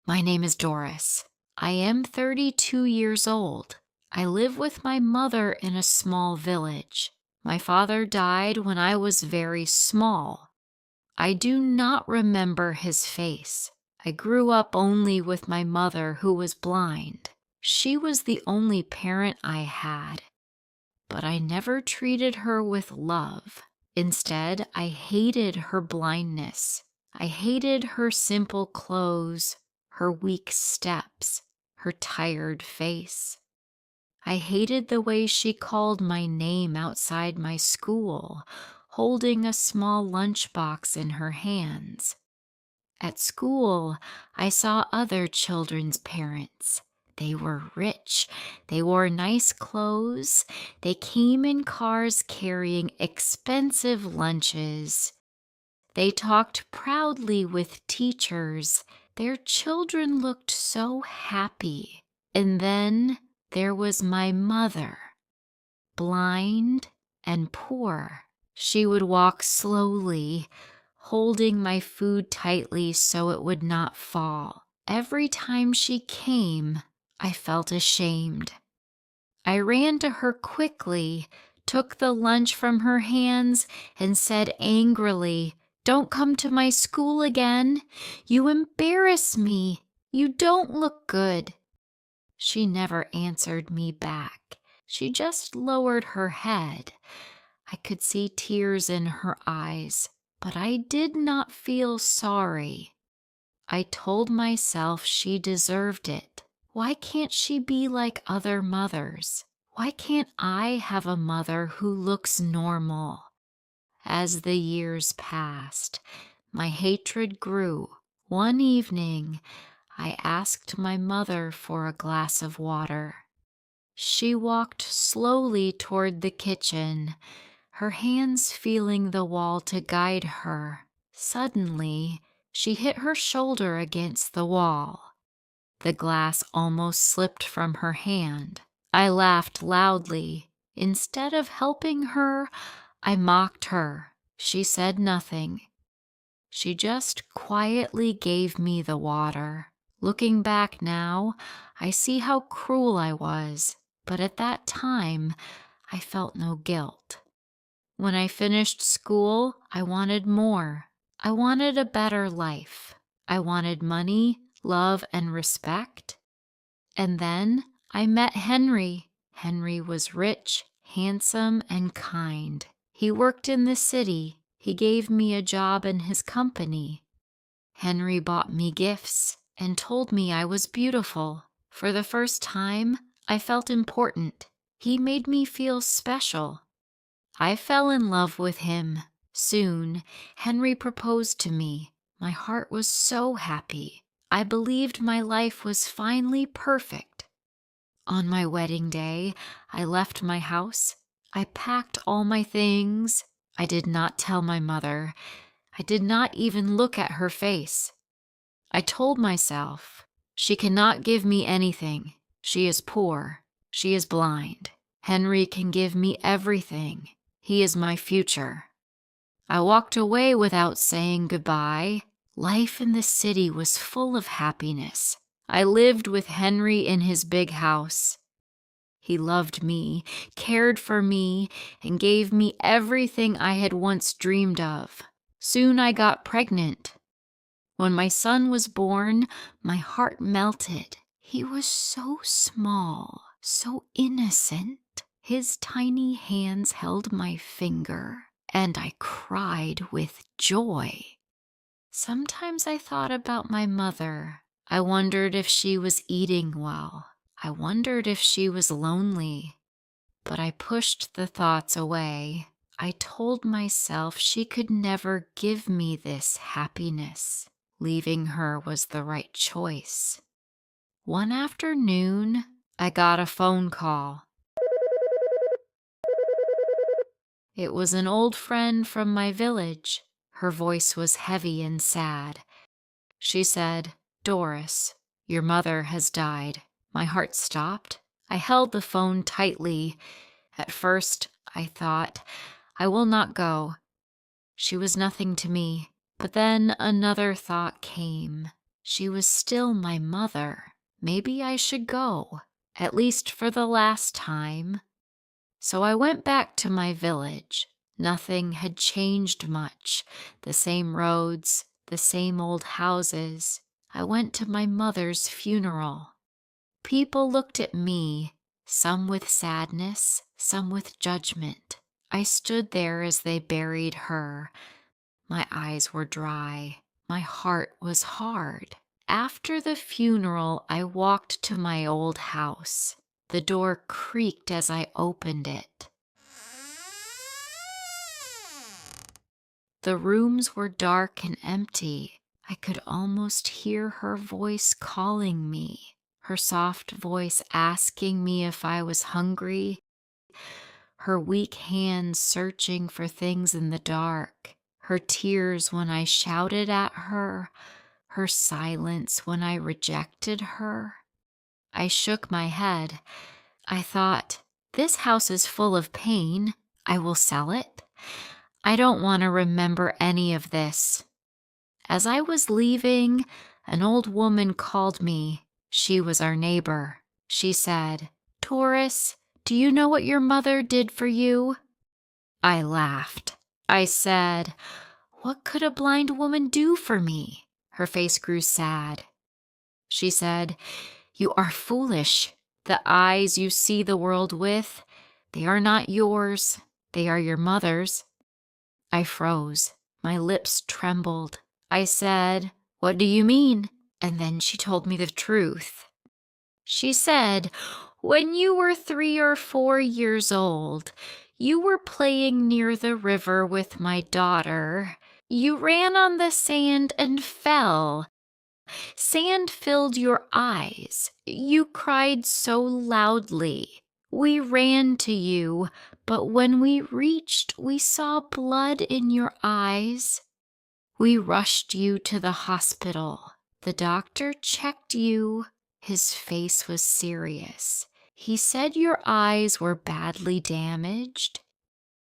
My name is Doris. I am 32 years old. I live with my mother in a small village. My father died when I was very small. I do not remember his face. I grew up only with my mother, who was blind. She was the only parent I had, but I never treated her with love. Instead, I hated her blindness. I hated her simple clothes, her weak steps, her tired face. I hated the way she called my name outside my school, holding a small lunchbox in her hands. At school, I saw other children's parents. They were rich. They wore nice clothes. They came in cars carrying expensive lunches. They talked proudly with teachers. Their children looked so happy. And then there was my mother, blind and poor. She would walk slowly, holding my food tightly so it would not fall. Every time she came, I felt ashamed. I ran to her quickly, took the lunch from her hands, and said angrily, "Don't come to my school again. You embarrass me. You don't look good." She never answered me back. She just lowered her head. I could see tears in her eyes, but I did not feel sorry. I told myself she deserved it. Why can't she be like other mothers? Why can't I have a mother who looks normal? As the years passed, my hatred grew. One evening, I asked my mother for a glass of water. She walked slowly toward the kitchen, her hands feeling the wall to guide her. Suddenly, she hit her shoulder against the wall. The glass almost slipped from her hand. I laughed loudly. Instead of helping her, I mocked her. She said nothing. She just quietly gave me the water. Looking back now, I see how cruel I was, but at that time, I felt no guilt. When I finished school, I wanted more. I wanted a better life. I wanted money, love, and respect. And then I met Henry. Henry was rich, handsome, and kind. He worked in the city. He gave me a job in his company. Henry bought me gifts and told me I was beautiful. For the first time, I felt important. He made me feel special. I fell in love with him. Soon, Henry proposed to me. My heart was so happy. I believed my life was finally perfect. On my wedding day, I left my house. I packed all my things. I did not tell my mother. I did not even look at her face. I told myself, she cannot give me anything. She is poor. She is blind. Henry can give me everything. He is my future. I walked away without saying goodbye. Life in the city was full of happiness. I lived with Henry in his big house. He loved me, cared for me, and gave me everything I had once dreamed of. Soon I got pregnant. When my son was born, my heart melted. He was so small, so innocent. His tiny hands held my finger, and I cried with joy. Sometimes I thought about my mother. I wondered if she was eating well. I wondered if she was lonely. But I pushed the thoughts away. I told myself she could never give me this happiness. Leaving her was the right choice. One afternoon, I got a phone call. It was an old friend from my village. Her voice was heavy and sad. She said, "Doris, your mother has died." My heart stopped. I held the phone tightly. At first, I thought, I will not go. She was nothing to me. But then another thought came. She was still my mother. Maybe I should go, at least for the last time. So I went back to my village. Nothing had changed much. The same roads, the same old houses. I went to my mother's funeral. People looked at me, some with sadness, some with judgment. I stood there as they buried her. My eyes were dry. My heart was hard. After the funeral, I walked to my old house. The door creaked as I opened it. The rooms were dark and empty. I could almost hear her voice calling me, her soft voice asking me if I was hungry, her weak hands searching for things in the dark, her tears when I shouted at her, her silence when I rejected her. I shook my head. I thought, this house is full of pain. I will sell it. I don't want to remember any of this. As I was leaving, an old woman called me. She was our neighbor. She said, "Doris, do you know what your mother did for you?" I laughed. I said, "What could a blind woman do for me?" Her face grew sad. She said, "You are foolish. The eyes you see the world with, they are not yours. They are your mother's." I froze. My lips trembled. I said, "What do you mean?" And then she told me the truth. She said, "When you were 3 or 4 years old, you were playing near the river with my daughter. You ran on the sand and fell. Sand filled your eyes. You cried so loudly. We ran to you, but when we reached, we saw blood in your eyes. We rushed you to the hospital. The doctor checked you. His face was serious. He said your eyes were badly damaged.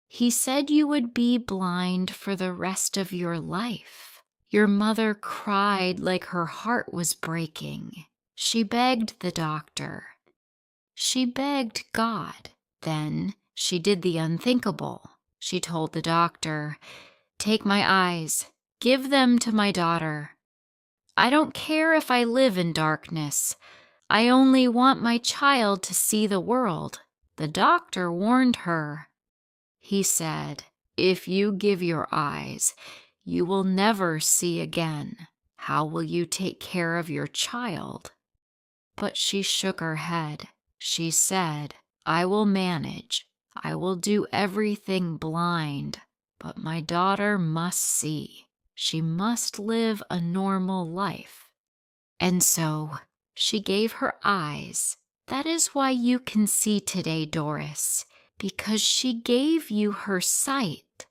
He said you would be blind for the rest of your life." Your mother cried like her heart was breaking. She begged the doctor. She begged God. Then she did the unthinkable. She told the doctor, "Take my eyes. Give them to my daughter. I don't care if I live in darkness. I only want my child to see the world." The doctor warned her. He said, "If you give your eyes, you will never see again. How will you take care of your child?" But she shook her head. She said, "I will manage. I will do everything blind. But my daughter must see. She must live a normal life." And so she gave her eyes. That is why you can see today, Doris, because she gave you her sight.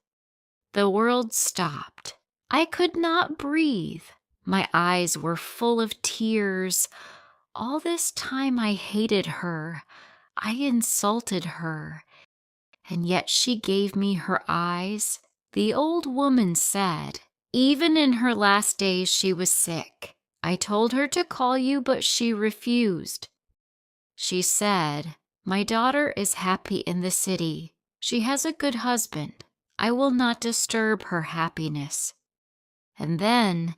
The world stopped. I could not breathe. My eyes were full of tears. All this time I hated her. I insulted her. And yet she gave me her eyes. The old woman said, even in her last days she was sick. I told her to call you, but she refused. She said, "My daughter is happy in the city. She has a good husband. I will not disturb her happiness." And then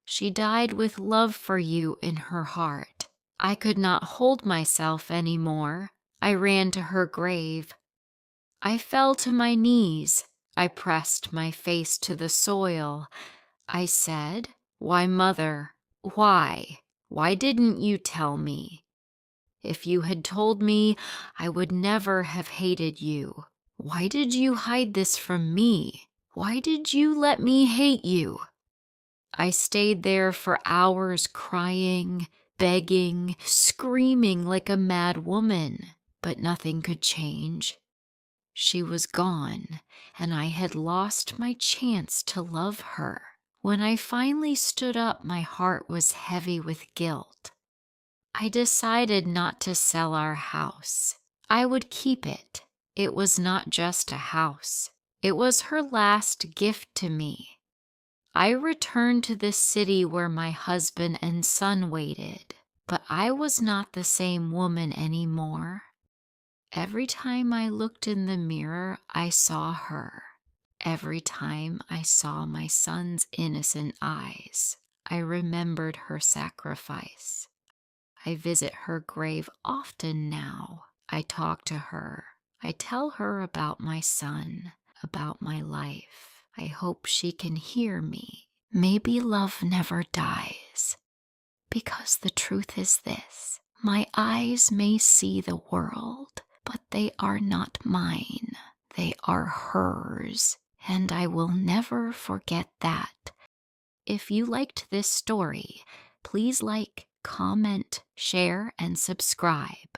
she died with love for you in her heart. I could not hold myself any more. I ran to her grave. I fell to my knees. I pressed my face to the soil. I said, "Why, Mother, why? Why didn't you tell me? If you had told me, I would never have hated you. Why did you hide this from me? Why did you let me hate you?" I stayed there for hours crying, begging, screaming like a mad woman, but nothing could change. She was gone, and I had lost my chance to love her. When I finally stood up, my heart was heavy with guilt. I decided not to sell our house. I would keep it. It was not just a house. It was her last gift to me. I returned to the city where my husband and son waited, but I was not the same woman anymore. Every time I looked in the mirror, I saw her. Every time I saw my son's innocent eyes, I remembered her sacrifice. I visit her grave often now. I talk to her. I tell her about my son, about my life. I hope she can hear me. Maybe love never dies. Because the truth is this: my eyes may see the world, but they are not mine. They are hers, and I will never forget that. If you liked this story, please like, comment, share, and subscribe.